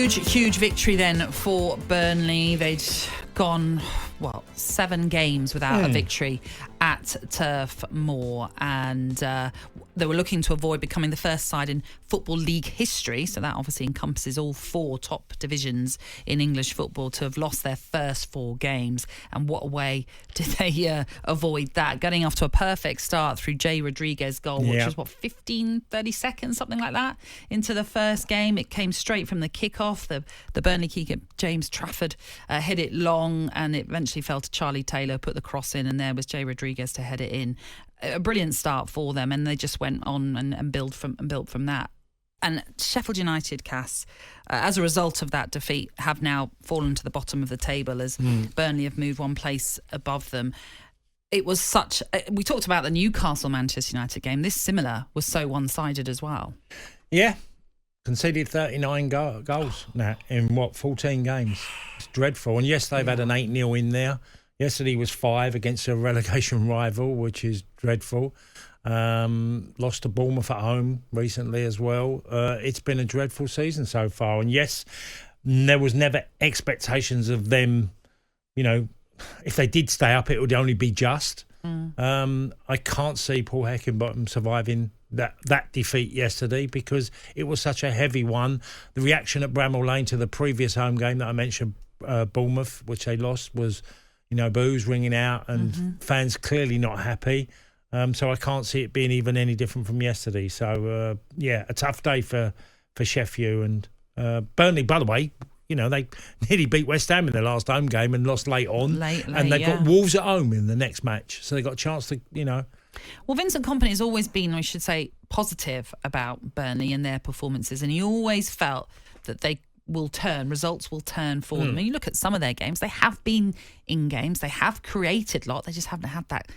Huge victory then for Burnley. They'd gone, 7 games without a victory at Turf Moor, and they were looking to avoid becoming the first side in Football League history, so that obviously encompasses all 4 top divisions in English football, to have lost their first 4 games. And what a way did they avoid that, getting off to a perfect start through Jay Rodriguez's goal, which was 30 seconds, something like that, into the first game. It came straight from the kickoff. The Burnley kicker James Trafford hit it long, and it eventually fell to Charlie Taylor, put the cross in, and there was Jay Rodriguez to head it in. A brilliant start for them, and they just went on and built from that. And Sheffield United, Cass, as a result of that defeat, have now fallen to the bottom of the table as Burnley have moved 1 place above them. It was we talked about the Newcastle-Manchester United game. This similar was so one-sided as well. Yeah. Conceded 39 goals now in 14 games. It's dreadful. And yes, they've had an 8-0 in there. Yesterday was 5 against a relegation rival, which is dreadful. Lost to Bournemouth at home recently as well. It's been a dreadful season so far. And yes, there was never expectations of them, if they did stay up, it would only be just. I can't see Paul Heckingbottom surviving that defeat yesterday, because it was such a heavy one. The reaction at Bramall Lane to the previous home game that I mentioned, Bournemouth, which they lost, was boos ringing out and fans clearly not happy. So I can't see it being even any different from yesterday. So, a tough day for Sheffield. And Burnley, by the way, they nearly beat West Ham in their last home game and lost late on. And they've got Wolves at home in the next match. So they've got a chance to, Well, Vincent Kompany has always been, I should say, positive about Burnley and their performances. And he always felt that results will turn for them. And you look at some of their games, they have been in games, they have created a lot, they just haven't had that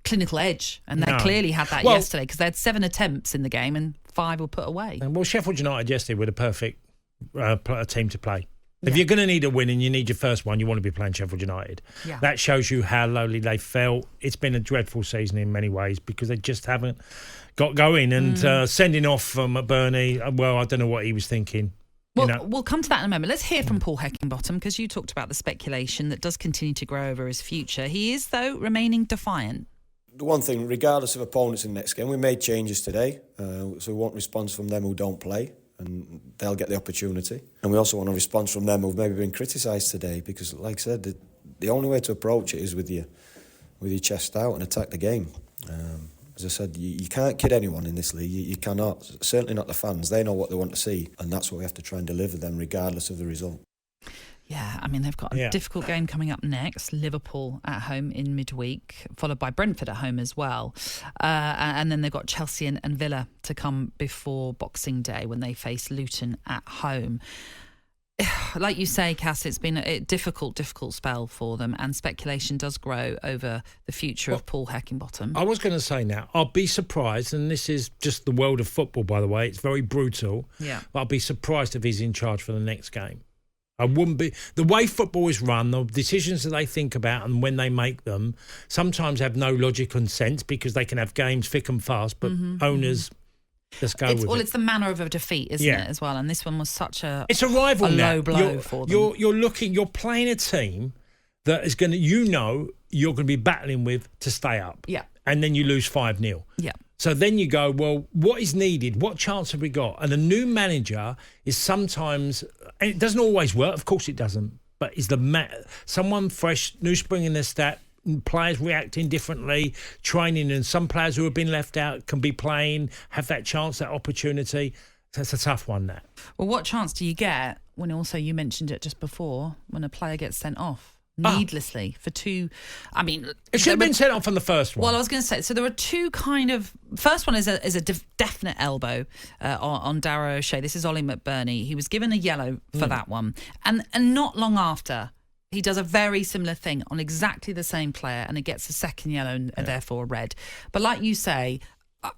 clinical edge. And they clearly had that yesterday, because they had 7 attempts in the game and 5 were put away. Well, Sheffield United yesterday were the perfect team to play. If you're going to need a win and you need your first one, you want to be playing Sheffield United. Yeah. That shows you how lowly they felt. It's been a dreadful season in many ways, because they just haven't got going. And sending off from Burnley, I don't know what he was thinking. Well, we'll come to that in a moment. Let's hear from Paul Heckingbottom, because you talked about the speculation that does continue to grow over his future. He is, though, remaining defiant. The one thing, regardless of opponents in the next game, we made changes today, so we want response from them who don't play, and they'll get the opportunity. And we also want a response from them who've maybe been criticised today, because, like I said, the only way to approach it is with your chest out and attack the game. As I said, you can't kid anyone in this league. You cannot. Certainly not the fans. They know what they want to see, and that's what we have to try and deliver them, regardless of the result. Yeah, I mean, they've got a difficult game coming up next. Liverpool at home in midweek, followed by Brentford at home as well. And then they've got Chelsea and Villa to come before Boxing Day, when they face Luton at home. Like you say, Cass, it's been a difficult spell for them, and speculation does grow over the future of Paul Heckingbottom. I was going to say now, I'll be surprised, and this is just the world of football, by the way. It's very brutal. Yeah. But I'll be surprised if he's in charge for the next game. I wouldn't be. The way football is run, the decisions that they think about and when they make them sometimes have no logic and sense, because they can have games thick and fast, but owners just go with it. Well, it's the manner of a defeat, isn't it, as well? And this one was such it's a rival low blow for them. You're playing a team that is going to, you're going to be battling with to stay up. Yeah. And then you lose 5-0. Yeah. So then you go, well, what is needed? What chance have we got? And a new manager is sometimes, and it doesn't always work, of course it doesn't, but is someone fresh, new spring in their step, players reacting differently, training, and some players who have been left out can be playing, have that chance, that opportunity. That's a tough one, that. Well, what chance do you get when also, you mentioned it just before, when a player gets sent off? Needlessly for 2. I mean, it should have been sent off on the first one. Well, I was going to say, so there were 2 kind of. First one is a definite elbow on Darragh O'Shea. This is Ollie McBurney. He was given a yellow for that one, and not long after, he does a very similar thing on exactly the same player, and it gets a second yellow and therefore a red. But like you say,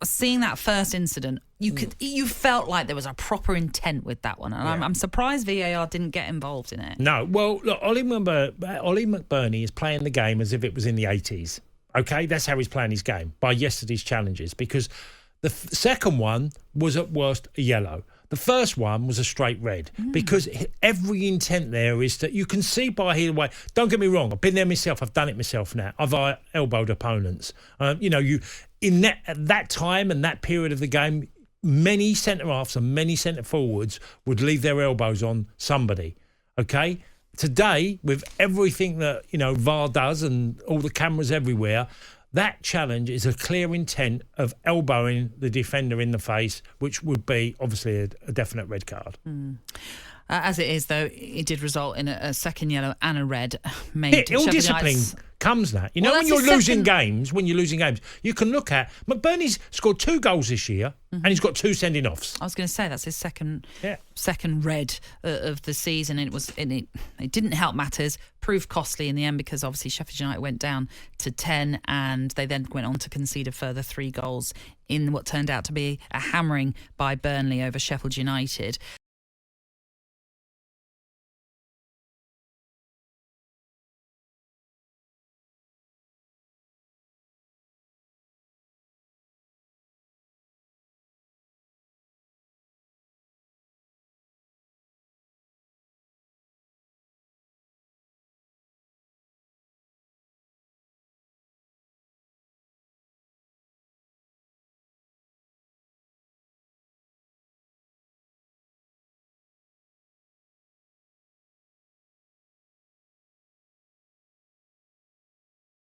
seeing that first incident, you felt like there was a proper intent with that one, and I'm surprised VAR didn't get involved in it. No, well, look, Ollie McBurney is playing the game as if it was in the 80s. Okay, that's how he's playing his game, by yesterday's challenges, because the second one was at worst a yellow. The first one was a straight red because every intent there is that you can see by here way. Don't get me wrong, I've been there myself. I've done it myself now. I've elbowed opponents. At that time and that period of the game, many centre halves and many centre forwards would leave their elbows on somebody. Okay, today with everything that VAR does and all the cameras everywhere. That challenge is a clear intent of elbowing the defender in the face, which would be obviously a definite red card. As it is, though, it did result in a second yellow and a red. Ill discipline comes that. When you're losing games, you can look at McBurney's scored 2 goals this year and he's got 2 sending offs. I was going to say that's his second red of the season. It didn't help matters, proved costly in the end because obviously Sheffield United went down to 10 and they then went on to concede a further 3 goals in what turned out to be a hammering by Burnley over Sheffield United.